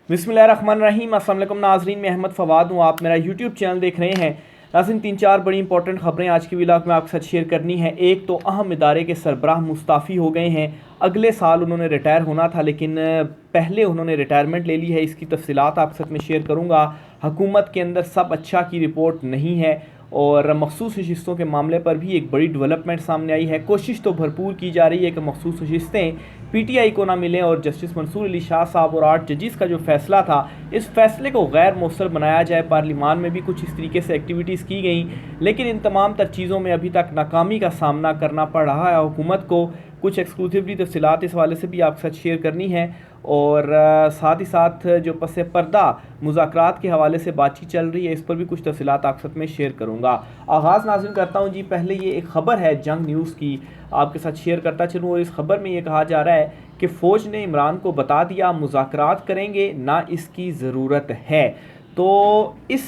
बिस्मिल्लाहिर्रहमानिर्रहीम। अस्सलाम वालेकुम नाज़रीन, मैं अहमद फ़वाद हूँ। आप मेरा यूट्यूब चैनल देख रहे हैं। नाज़रीन, 3-4 बड़ी इंपॉर्टेंट खबरें आज की व्लॉग में आपके साथ शेयर करनी है। एक तो अहम इदारे के सरबराह मुस्ताफ़ी हो गए हैं। अगले साल उन्होंने रिटायर होना था, लेकिन पहले उन्होंने रिटायरमेंट ले ली है। इसकी तफसीलात आपके साथ में शेयर करूँगा। हुकूमत के अंदर सब अच्छा की रिपोर्ट नहीं है और मखसूस नशिस्तों के मामले पर भी एक बड़ी डेवलपमेंट सामने आई है। कोशिश तो भरपूर की जा रही है कि मखसूस नशिस्तें पीटीआई को ना मिलें और जस्टिस मंसूर अली शाह साहब और 8 जजिस का जो फैसला था, इस फैसले को गैर मौसर बनाया जाए। पार्लिमान में भी कुछ इस तरीके से एक्टिविटीज़ की गई, लेकिन इन तमाम तर चीज़ों में अभी तक नाकामी का सामना करना पड़ रहा है हुकूमत को। कुछ एक्सक्लूसिवली तफसीलात इस हवाले से भी आपके साथ शेयर करनी है और साथ ही साथ जो पस पर्दा मुज़ाकरात के हवाले से बातचीत चल रही है, इस पर भी कुछ तफसीलात आपके साथ में शेयर करूँगा। आगाज़ नाज़रीन करता हूँ जी। पहले ये एक ख़बर है जंग न्यूज़ की, आपके साथ शेयर करता चलूँ। और इस खबर में ये कहा जा रहा है कि फ़ौज ने इमरान को बता दिया मुज़ाकरात करेंगे, ना इसकी ज़रूरत है। तो इस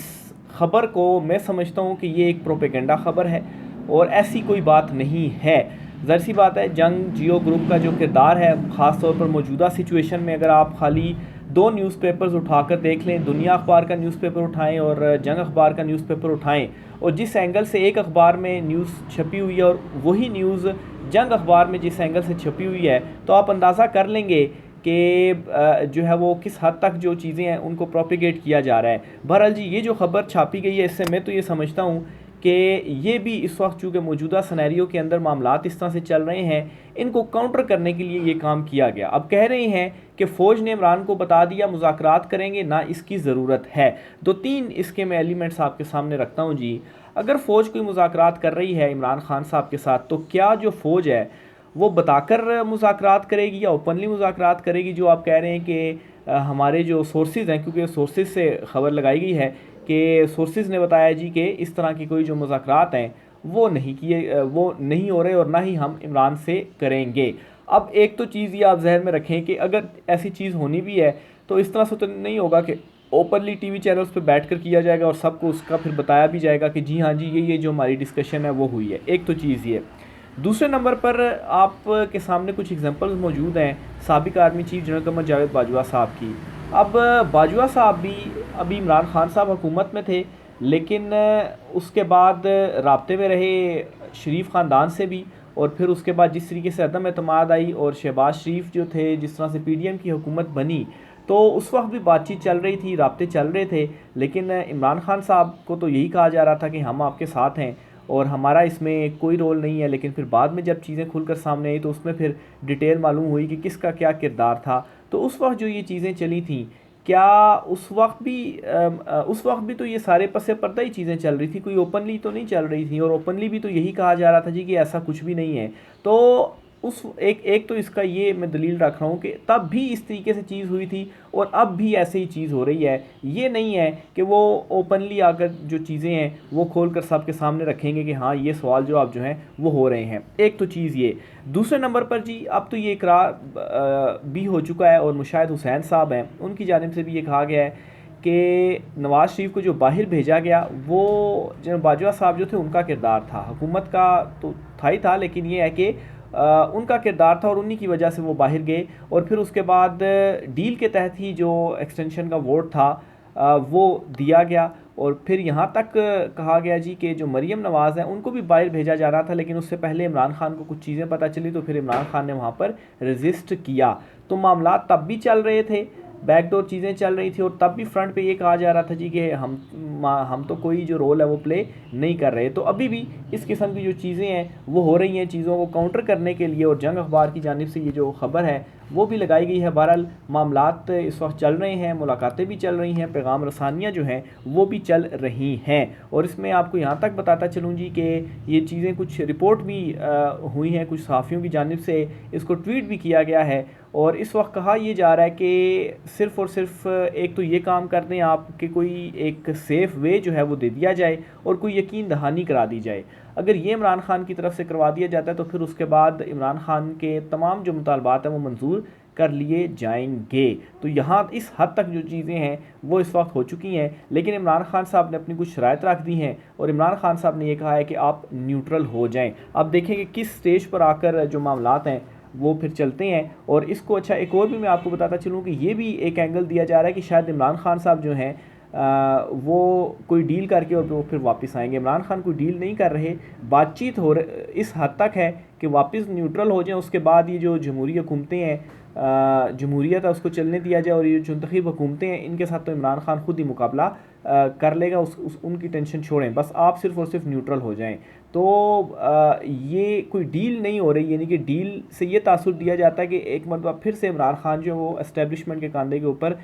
खबर को मैं समझता हूँ कि ये एक प्रोपेगेंडा ख़बर है और ऐसी कोई बात नहीं है। ज़ाहिर सी बात है, जंग जियो ग्रुप का जो किरदार है, ख़ास तौर पर मौजूदा सिचुएशन में अगर आप खाली 2 न्यूज़पेपर्स उठाकर देख लें, दुनिया अखबार का न्यूज़पेपर उठाएं और जंग अखबार का न्यूज़पेपर उठाएं, और जिस एंगल से एक अखबार में न्यूज़ छपी हुई है और वही न्यूज़ जंग अखबार में जिस एंगल से छपी हुई है, तो आप अंदाज़ा कर लेंगे कि जो है वो किस हद तक जो चीज़ें हैं उनको प्रोपिगेट किया जा रहा है। बहरहाल जी, ये जो खबर छापी गई है, इससे मैं तो ये समझता हूँ कि ये भी इस वक्त चूँकि मौजूदा सिनेरियो के अंदर मामलात इस तरह से चल रहे हैं, इनको काउंटर करने के लिए ये काम किया गया। अब कह रहे हैं कि फ़ौज ने इमरान को बता दिया मुज़ाकरात करेंगे, ना इसकी ज़रूरत है। 2-3 इसके मैं एलिमेंट्स आपके सामने रखता हूँ जी। अगर फ़ौज कोई मुज़ाकरात कर रही है इमरान खान साहब के साथ, तो क्या जो फ़ौज है वो बताकर मुज़ाकरात करेगी या ओपनली मुज़ाकरात करेगी? जो आप कह रहे हैं कि हमारे जो सोर्सेज़ हैं, क्योंकि सोर्सेज़ से ख़बर लगाई गई है कि सोर्सेज़ ने बताया जी कि इस तरह की कोई जो मुज़ाकरात हैं वो नहीं हो रहे और ना ही हम इमरान से करेंगे। अब एक तो चीज़ ये आप जहन में रखें कि अगर ऐसी चीज़ होनी भी है, तो इस तरह से तो नहीं होगा कि ओपनली टीवी चैनल्स पे बैठकर किया जाएगा और सबको उसका फिर बताया भी जाएगा कि जी हाँ जी, ये जो हमारी डिस्कशन है वो हुई है। एक तो चीज़ ये। दूसरे नंबर पर आपके सामने कुछ एग्जांपल्स मौजूद हैं साबिक army chief general Qamar Javed Bajwa साहब की। अब बाजवा साहब भी अभी इमरान खान साहब हुकूमत में थे, लेकिन उसके बाद राब्ते में रहे शरीफ ख़ानदान से भी, और फिर उसके बाद जिस तरीके से अदम एतमाद आई और शहबाज शरीफ जो थे, जिस तरह से पीडीएम की हुकूमत बनी, तो उस वक्त भी बातचीत चल रही थी, राब्ते चल रहे थे, लेकिन इमरान खान साहब को तो यही कहा जा रहा था कि हम आपके साथ हैं और हमारा इसमें कोई रोल नहीं है। लेकिन फिर बाद में जब चीज़ें खुलकर सामने आई, तो उसमें फिर डिटेल मालूम हुई कि किसका क्या किरदार था। तो उस वक्त जो ये चीज़ें चली थी, क्या उस वक्त भी तो ये सारे पसे पर्दा ही चीज़ें चल रही थी, कोई ओपनली तो नहीं चल रही थी, और ओपनली भी तो यही कहा जा रहा था जी कि ऐसा कुछ भी नहीं है। तो उस एक तो इसका ये मैं दलील रख रहा हूँ कि तब भी इस तरीके से चीज़ हुई थी और अब भी ऐसे ही चीज़ हो रही है। ये नहीं है कि वो ओपनली आकर जो चीज़ें हैं वो खोल कर सबके सामने रखेंगे कि हाँ ये सवाल जवाब जो हैं वो हो रहे हैं। एक तो चीज़ ये। दूसरे नंबर पर जी, अब तो ये इकरार भी हो चुका है और मुशाहिद हुसैन साहब हैं, उनकी जानिब से भी ये कहा गया है कि नवाज़ शरीफ को जो बाहर भेजा गया, वो जनरल बाजवा साहब जो थे उनका किरदार था, हुकूमत का तो था ही था, लेकिन ये है कि उनका किरदार था और उन्हीं की वजह से वो बाहर गए। और फिर उसके बाद डील के तहत ही जो एक्सटेंशन का वोट था वो दिया गया। और फिर यहाँ तक कहा गया जी कि जो मरीम नवाज़ हैं उनको भी बाहर भेजा जा रहा था, लेकिन उससे पहले इमरान खान को कुछ चीज़ें पता चली, तो फिर इमरान खान ने वहाँ पर रजिस्ट किया। तो मामला तब भी चल रहे थे, बैकडोर चीज़ें चल रही थी, और तब भी फ्रंट पे ये कहा जा रहा था जी कि हम तो कोई जो रोल है वो प्ले नहीं कर रहे। तो अभी भी इस किस्म की जो चीज़ें हैं वो हो रही हैं, चीज़ों को काउंटर करने के लिए, और जंग अखबार की जानिब से ये जो ख़बर है वो भी लगाई गई है। बहरहाल मामलात इस वक्त चल रहे हैं, मुलाकातें भी चल रही हैं, पैगाम रसानियाँ जो हैं वो भी चल रही हैं। और इसमें आपको यहाँ तक बताता चलूँ जी कि ये चीज़ें कुछ रिपोर्ट भी हुई हैं कुछ सहाफ़ियों की जानिब से, इसको ट्वीट भी किया गया है। और इस वक्त कहा यह जा रहा है कि सिर्फ़ और सिर्फ एक तो ये काम कर दें आप कि कोई एक सेफ़ वे जो है वो दे दिया जाए और कोई यकीन दहानी करा दी जाए। अगर ये इमरान खान की तरफ से करवा दिया जाता है, तो फिर उसके बाद इमरान खान के तमाम जो मुतालबात हैं वो मंजूर कर लिए जाएंगे। तो यहाँ इस हद तक जो चीज़ें हैं वो इस वक्त हो चुकी हैं, लेकिन इमरान खान साहब ने अपनी कुछ शराइत रख दी हैं और इमरान खान साहब ने यह कहा है कि आप न्यूट्रल हो जाएं। अब देखें कि किस स्टेज पर आकर जो मामलात हैं वो फिर चलते हैं। और इसको अच्छा एक और भी मैं आपको बताता चलूँ कि ये भी एक एंगल दिया जा रहा है कि शायद इमरान खान साहब जो हैं वो कोई डील करके और वो फिर वापस आएंगे। इमरान खान कोई डील नहीं कर रहे, बातचीत हो इस हद तक है कि वापस न्यूट्रल हो जाएं, उसके बाद ये जो जमहूरी हुकूमतें हैं, जमहूरियत है, उसको चलने दिया जाए। और ये जो मुंतखब हुकूमतें हैं इनके साथ तो इमरान खान खुद ही मुकाबला कर लेगा, उनकी टेंशन छोड़ें, बस आप सिर्फ और सिर्फ न्यूट्रल हो जाएं। तो ये कोई डील नहीं हो रही, यानी कि डील से ये तासुर दिया जाता है कि एक मरतबा फिर से इमरान खान जो वो एस्टेब्लिशमेंट के कंधे के ऊपर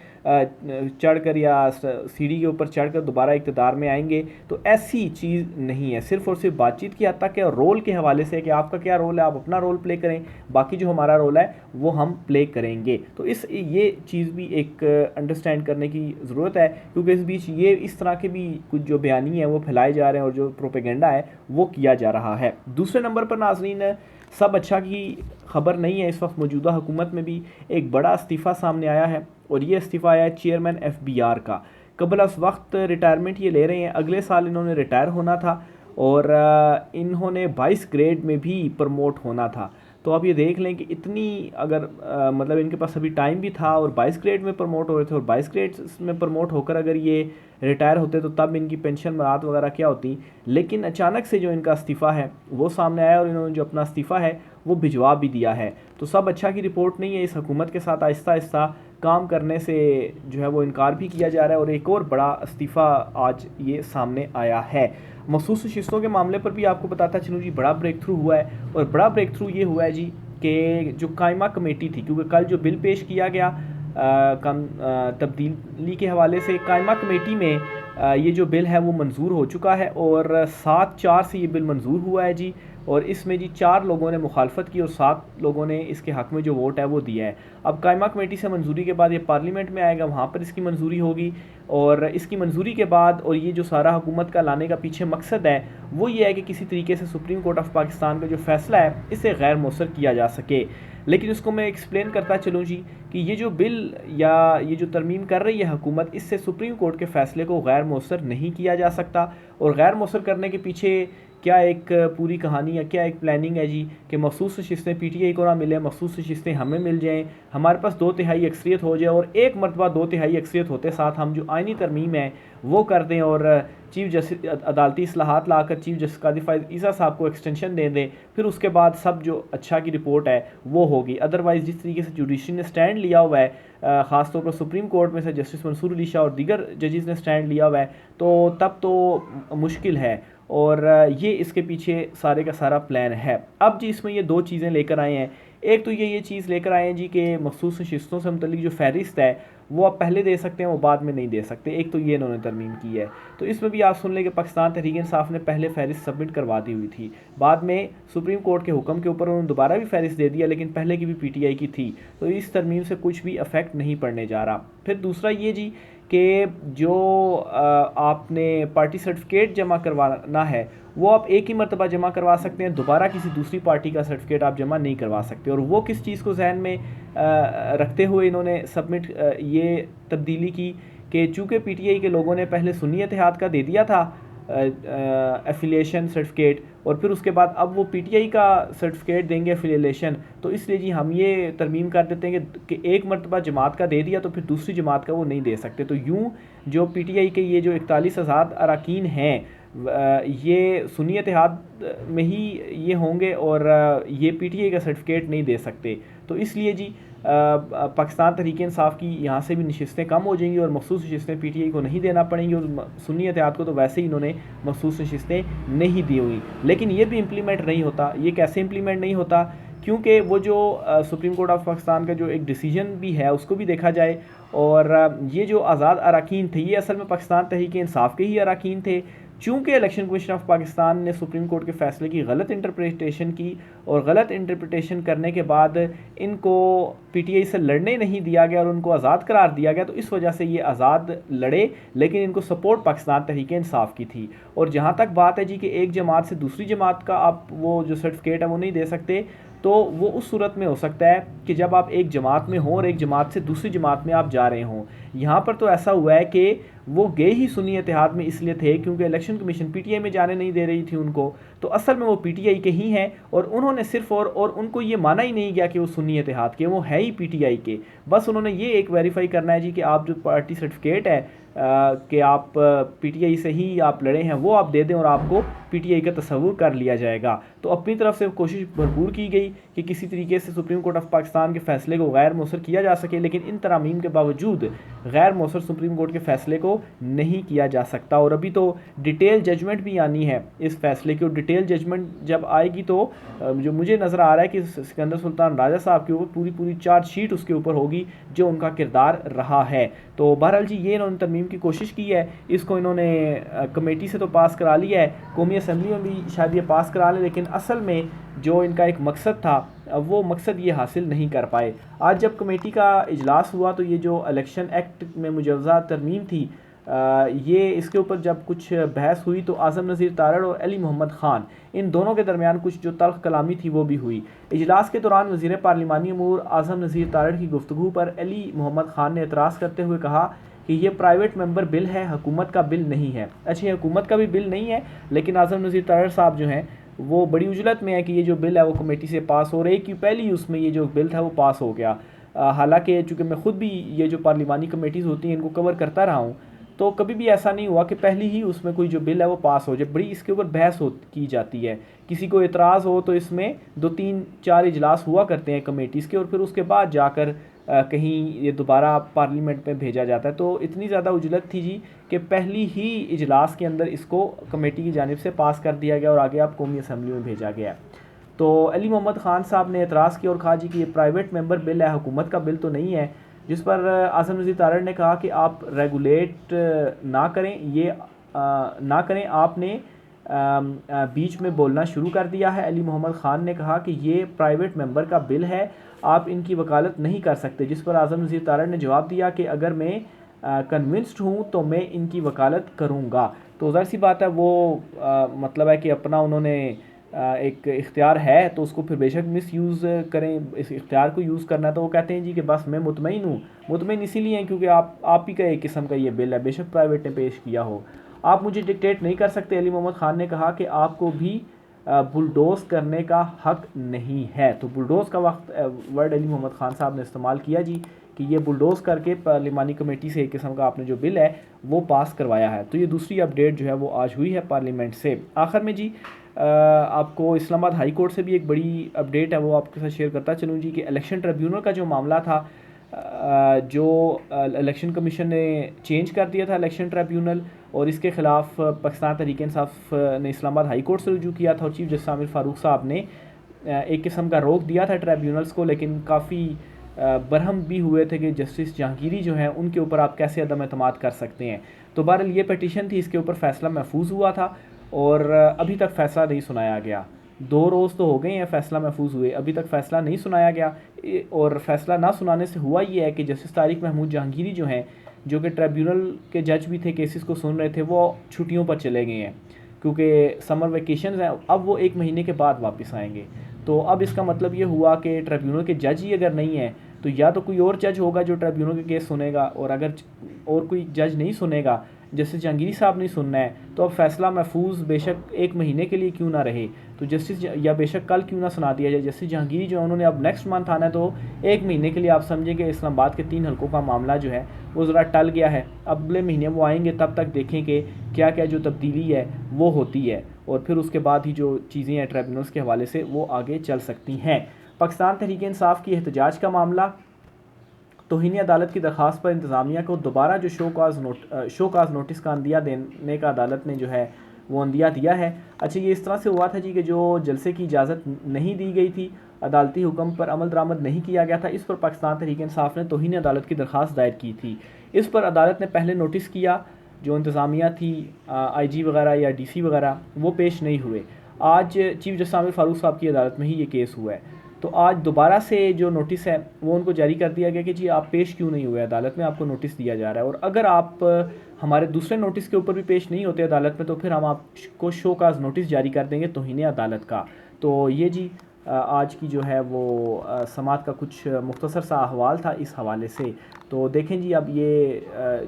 चढ़ कर या सीढ़ी के ऊपर चढ़ कर दोबारा इक़्तिदार में आएंगे। तो ऐसी चीज़ नहीं है, सिर्फ और सिर्फ बातचीत की हद तक है और रोल के हवाले से कि आपका क्या रोल है, आप अपना रोल प्ले करें, बाकी जो हमारा रोल है वो हम प्ले करेंगे। तो ये चीज़ भी एक अंडरस्टैंड करने की ज़रूरत है, क्योंकि इस बीच ये इस तरह के भी कुछ जो बयानी हैं वो फैलाए जा रहे हैं और जो प्रोपेगेंडा है वो किया जा रहा है। दूसरे नंबर पर नाज़रीन, सब अच्छा की खबर नहीं है, इस वक्त मौजूदा हुकूमत में भी एक बड़ा इस्तीफ़ा सामने आया है और ये इस्तीफ़ा आया है चेयरमैन FBR का। कबल अस वक्त रिटायरमेंट ये ले रहे हैं, अगले साल इन्होंने रिटायर होना था और इन्होंने 22 ग्रेड में भी प्रमोट होना था। तो आप ये देख लें कि इतनी अगर मतलब इनके पास अभी टाइम भी था और 22 ग्रेड में प्रमोट हो रहे थे, और 22 ग्रेड में प्रमोट होकर अगर ये रिटायर होते तो तब इनकी पेंशन मराहत वगैरह क्या होती। लेकिन अचानक से जो इनका इस्तीफ़ा है वो सामने आया और इन्होंने जो अपना इस्तीफ़ा है वो भिजवा भी दिया है। तो सब अच्छा की रिपोर्ट नहीं है, इस हुकूमत के साथ आहिस्ता आहिस्ता काम करने से जो है वो इनकार भी किया जा रहा है। और एक और बड़ा इस्तीफ़ा आज ये सामने आया है। मखसूस नशिस्तों के मामले पर भी आपको बताता चलूँ जी, बड़ा ब्रेक थ्रू हुआ है। और बड़ा ब्रेक थ्रू ये हुआ है जी कि जो कायमा कमेटी थी, क्योंकि कल जो बिल पेश किया गया तब्दीली के हवाले से, कायमा कमेटी में ये जो बिल है वो मंजूर हो चुका है और 7-4 से ये बिल मंजूर हुआ है जी। और इसमें जी 4 लोगों ने मुखालफत की और 7 लोगों ने इसके हक़ में जो वोट है वो दिया है। अब कायमा कमेटी से मंजूरी के बाद ये पार्लियामेंट में आएगा, वहाँ पर इसकी मंजूरी होगी और इसकी मंजूरी के बाद, और ये जो सारा हुकूमत का लाने का पीछे मकसद है वो ये है कि किसी तरीके से सुप्रीम कोर्ट ऑफ पाकिस्तान का जो फ़ैसला है इसे गैर मौसर किया जा सके। लेकिन इसको मैं एक्सप्लेन करता चलूँ जी कि ये जो बिल या ये जो तरमीम कर रही है हुकूमत, इससे सुप्रीम कोर्ट के फ़ैसले को गैर मौसर नहीं किया जा सकता। और गैर मौसर करने के पीछे क्या एक पूरी कहानी या क्या एक प्लानिंग है जी कि मखसूस नशिस्तें PTI को ना मिले, मखसूस नशिस्तें हमें मिल जाएँ, हमारे पास 2/3 अक्सरियत हो जाए और एक मरतबा 2/3 अक्सरियत होते साथ हम जो आइनी तरमीम है वो कर दें और चीफ जस्टिस अदालती इस्लाहात लाकर चीफ जस्टिस कादी फ़ाइज़ ईसा साहब को एक्सटेंशन दे दें, फिर उसके बाद सब जो अच्छा की रिपोर्ट है वो होगी। अदरवाइज़ जिस तरीके से जुडिशरी ने स्टैंड लिया हुआ है, ख़ास तौर पर सुप्रीम कोर्ट में से जस्टिस मंसूर अली शाह और दीगर जजेस ने स्टैंड लिया हुआ है, तो तब तो मुश्किल है। और ये इसके पीछे सारे का सारा प्लान है। अब जी इसमें ये 2 चीज़ें लेकर आए हैं। एक तो ये चीज़ लेकर आए हैं जी कि मखसूस नशिस्तों से मुतल्लिक जो फ़हरिस्त है वो आप पहले दे सकते हैं, वो बाद में नहीं दे सकते। एक तो ये इन्होंने तरमीम की है। तो इसमें भी आप सुन लें कि पाकिस्तान तहरीक इंसाफ ने पहले फ़हरिस्त सबमिट करवा दी हुई थी, बाद में सुप्रीम कोर्ट के हुक्म के ऊपर उन्होंने दोबारा भी फ़हरिस्त दे दिया, लेकिन पहले की भी PTI की थी। तो इस तरमीम से कुछ भी अफेक्ट नहीं पड़ने जा रहा। फिर दूसरा ये जी कि जो आपने पार्टी सर्टिफिकेट जमा करवाना है वो आप एक ही मरतबा जमा करवा सकते हैं, दोबारा किसी दूसरी पार्टी का सर्टिफिकेट आप जमा नहीं करवा सकते। और वो किस चीज़ को जहन में रखते हुए इन्होंने सबमिट ये तब्दीली की कि चूँकि PTI के लोगों ने पहले सुन्नी इत्तेहाद का दे दिया था एफिलिएशन सर्टिफिकेट, और फिर उसके बाद अब वो PTI का सर्टिफिकेट देंगे एफिलिएशन, तो इसलिए जी हम ये तरमीम कर देते हैं कि एक मरतबा जमात का दे दिया तो फिर दूसरी जमात का वो नहीं दे सकते। तो यूँ जो PTI के ये जो 41 आज़ाद अरकान हैं ये सुन्नी इत्तेहाद में ही ये होंगे और ये PTI का सर्टिफिकेट नहीं दे सकते। तो इसलिए जी पाकिस्तान तहरीक इंसाफ की यहाँ से भी नशिस्तें कम हो जाएंगी और मखसूस नशिस्तें PTI को नहीं देना पड़ेंगी। और सुन्नी इत्तेहाद को तो वैसे ही इन्होंने मखसूस नशिस्तें नहीं दी हुई, लेकिन ये भी इम्प्लीमेंट नहीं होता। ये कैसे इम्प्लीमेंट नहीं होता? क्योंकि वो जो सुप्रीम कोर्ट ऑफ पाकिस्तान का जो एक डिसीजन भी है उसको भी देखा जाए। और ये जो आज़ाद अरकान थे ये असल में पाकिस्तान तहरीक इंसाफ के ही अरकान थे। चूँकि इलेक्शन कमीशन ऑफ पाकिस्तान ने सुप्रीम कोर्ट के फ़ैसले की गलत इंटरप्रिटेशन की और गलत इंटरप्रिटेशन करने के बाद इनको PTI से लड़ने नहीं दिया गया और उनको आज़ाद करार दिया गया, तो इस वजह से ये आज़ाद लड़े, लेकिन इनको सपोर्ट पाकिस्तान तहरीक इंसाफ की थी। और जहाँ तक बात है जी कि एक जमात से दूसरी जमात का आप वो जो सर्टिफिकेट है वो नहीं दे सकते, तो वो उस सूरत में हो सकता है कि जब आप एक जमात में हों और एक जमात से दूसरी जमात में आप जा रहे हों। यहाँ पर तो ऐसा हुआ है कि वो गए ही सुन्नी इत्तेहाद में इसलिए थे क्योंकि इलेक्शन कमीशन पीटीआई में जाने नहीं दे रही थी उनको, तो असल में वो पीटीआई के ही हैं और उन्होंने सिर्फ और उनको ये माना ही नहीं गया कि वो सुन्नी इत्तेहाद के, वो है ही पीटीआई के। बस उन्होंने ये एक वेरीफाई करना है जी कि आप जो पार्टी सर्टिफिकेट है कि आप पीटीआई से ही आप लड़े हैं वो आप दे दें और आपको पीटीआई का तस्वुर कर लिया जाएगा। तो अपनी तरफ से कोशिश भरपूर की गई कि किसी तरीके से सुप्रीम कोर्ट ऑफ पाकिस्तान के फ़ैसले को गैर मौसर किया जा सके, लेकिन इन तरामीम के बावजूद गैर मौसर सुप्रीम कोर्ट के फ़ैसले को नहीं किया जा सकता। और अभी तो डिटेल जजमेंट भी आनी है इस फैसले की, और डिटेल जजमेंट जब आएगी तो जो मुझे नज़र आ रहा है कि सिकंदर सुल्तान राजा साहब के ऊपर पूरी चार्जशीट उसके ऊपर होगी जो उनका किरदार रहा है। तो बहरहाल जी ये इन्होंने तरमीम की कोशिश की है, इसको इन्होंने कमेटी से तो पास करा लिया है, कौमी असम्बली में भी शायद ये पास करा लें, लेकिन असल में जो इनका एक मकसद था वो मकसद ये हासिल नहीं कर पाए। आज जब कमेटी का इजलास हुआ तो ये जो इलेक्शन एक्ट में मुजवज़ा तरमीम थी ये इसके ऊपर जब कुछ बहस हुई तो आज़म नज़ीर तारड़ और अली मोहम्मद ख़ान इन दोनों के दरमियान कुछ जो तल्ख़ कलामी थी वो भी हुई। इजलास के दौरान वज़ीर पार्लिमानी अमूर आज़म नज़ीर तारड़ की गुफ्तगू पर अली मोहम्मद ख़ान ने एतराज़ करते हुए कहा कि ये प्राइवेट मेंबर बिल है, हुकूमत का बिल नहीं है। अच्छा, हुकूमत का भी बिल नहीं है, लेकिन आज़म नज़ीर तारड़ साहब जो हैं वो बड़ी उजलत में है कि ये जो बिल है वो कमेटी से पास हो रही, कि पहली उसमें ये जो बिल था वो पास हो गया। हालांकि चूँकि मैं ख़ुद भी ये जो पार्लिमानी कमेटीज़ होती हैं इनको कवर करता रहा हूँ, तो कभी भी ऐसा नहीं हुआ कि पहली ही उसमें कोई जो बिल है वो पास हो जाए। बड़ी इसके ऊपर बहस की जाती है, किसी को एतराज़ हो तो इसमें 2-3-4 इजलास हुआ करते हैं कमेटीज़ के, और फिर उसके बाद जाकर कहीं ये दोबारा पार्लियामेंट में भेजा जाता है। तो इतनी ज़्यादा उजलत थी जी कि पहली ही इजलास के अंदर इसको कमेटी की जानिब से पास कर दिया गया और आगे आप कौमी असम्बली में भेजा गया। तो अली मोहम्मद ख़ान साहब ने एतराज़ किया और कहा जी कि ये प्राइवेट मेंबर बिल है, हुकूमत का बिल तो नहीं है। जिस पर आज़म नज़ीर तारड़ ने कहा कि आप रेगुलेट ना करें, ये ना करें, आपने बीच में बोलना शुरू कर दिया है। अली मोहम्मद ख़ान ने कहा कि ये प्राइवेट मेंबर का बिल है, आप इनकी वकालत नहीं कर सकते। जिस पर आज़म नज़ीर तारड़ ने जवाब दिया कि अगर मैं कन्विंस्ड हूँ तो मैं इनकी वकालत करूँगा। तो ज़ाहिर सी बात है वो मतलब है कि अपना उन्होंने एक इख्तियार है तो उसको फिर बेशक मिस यूज़ करें, इस इख्तियार को यूज़ करना। तो वो कहते हैं जी कि बस मैं मुतमईन हूँ, मुतमईन इसीलिए हैं क्योंकि आप ही का एक किस्म का ये बिल है, बेशक प्राइवेट ने पेश किया हो, आप मुझे डिक्टेट नहीं कर सकते। अली मोहम्मद ख़ान ने कहा कि आपको भी बुलडोज़ करने का हक़ नहीं है। तो बुलडोज़ का वर्ड अली मोहम्मद ख़ान साहब ने इस्तेमाल किया जी कि ये बुलडोज़ करके पार्लिमानी कमेटी से एक किस्म का आपने जो बिल है वो पास करवाया है। तो ये दूसरी अपडेट जो है वो आज हुई है पार्लियामेंट से। आखिर में जी आपको इस्लामाबाद हाई कोर्ट से भी एक बड़ी अपडेट है वो आपके साथ शेयर करता चलूँ जी कि इलेक्शन ट्रिब्यूनल का जो मामला था, जो इलेक्शन कमीशन ने चेंज कर दिया था इलेक्शन ट्रिब्यूनल, और इसके ख़िलाफ़ पाकिस्तान तहरीक इंसाफ ने इस्लामाबाद हाई कोर्ट से रुजू किया था और चीफ जस्टिस आमिर फ़ारूक साहब ने एक किस्म का रोक दिया था ट्रिब्यूनल्स को, लेकिन काफ़ी बरहम भी हुए थे कि जस्टिस जहांगीरी जो हैं उनके ऊपर आप कैसे अदम एतमाद कर सकते हैं। तो बहरहाल ये पटिशन थी, इसके ऊपर फ़ैसला महफूज हुआ था और अभी तक फ़ैसला नहीं सुनाया गया। 2 रोज़ तो हो गए हैं फ़ैसला महफूज हुए, अभी तक फ़ैसला नहीं सुनाया गया। और फ़ैसला ना सुनाने से हुआ ये है कि जस्टिस तारिक महमूद जहांगीरी जो हैं, जो कि ट्रिब्यूनल के जज भी थे, केसेस को सुन रहे थे, वो छुट्टियों पर चले गए हैं क्योंकि समर वेकेशन हैं। अब वो 1 महीने के बाद वापस आएंगे। तो अब इसका मतलब ये हुआ कि ट्रिब्यूनल के जज ही अगर नहीं है तो या तो कोई और जज होगा जो ट्रिब्यूनल के केस सुनेगा, और अगर और कोई जज नहीं सुनेगा, जस्टिस जहांगीरी साहब नहीं सुनना है, तो अब फ़ैसला महफूज बेशक 1 महीने के लिए क्यों ना रहे, तो जस्टिस या बेशक कल क्यों ना सुना दिया जाए। जस्टिस जहांगीरी जो उन्होंने अब नेक्स्ट मंथ आना है, तो 1 महीने के लिए आप समझें कि इस्लामाबाद के 3 हलकों का मामला जो है वो ज़रा टल गया है। अगले महीने वो आएंगे, तब तक देखें कि क्या क्या जो तब्दीली है वो होती है, और फिर उसके बाद ही जो चीज़ें हैं ट्रिब्यूनल्स के हवाले से वो आगे चल सकती हैं। पाकिस्तान तहरीक इंसाफ की एहतजाज का मामला, तौहीन अदालत की दरख्वास्त पर इंतज़ामिया को दोबारा जो शो काज नोटिस का अंदिया देने का अदालत ने जो है वो अंदिया दिया है। अच्छा, ये इस तरह से हुआ था जी कि जो जलसे की इजाज़त नहीं दी गई थी, अदालती हुक्म पर अमल दरामद नहीं किया गया था, इस पर पाकिस्तान तहरीक इंसाफ ने तौहीन अदालत की दरख्वास्त दायर की थी। इस पर अदालत ने पहले नोटिस किया, जो इंतज़ामिया थी IG वगैरह या DC वगैरह वो पेश नहीं हुए। आज चीफ जस्टिस आमिर फ़ारूक साहब की अदालत में ही ये केस हुआ है, तो आज दोबारा से जो नोटिस है वो उनको जारी कर दिया गया कि जी आप पेश क्यों नहीं हुए अदालत में, आपको नोटिस दिया जा रहा है, और अगर आप हमारे दूसरे नोटिस के ऊपर भी पेश नहीं होते अदालत में तो फिर हम आपको शो काज नोटिस जारी कर देंगे तौहीन अदालत का। तो ये जी आज की जो है वो समात का कुछ मुख्तसर सा अहवाल था इस हवाले से। तो देखें जी अब ये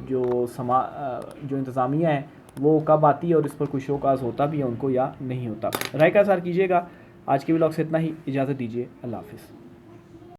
जो इंतज़ामिया है वो कब आती है और इस पर कोई शोकाज होता भी है उनको या नहीं होता। राय का इज़हार कीजिएगा। आज के व्लॉग से इतना ही, इजाज़त दीजिए, अल्लाह हाफ़िज़।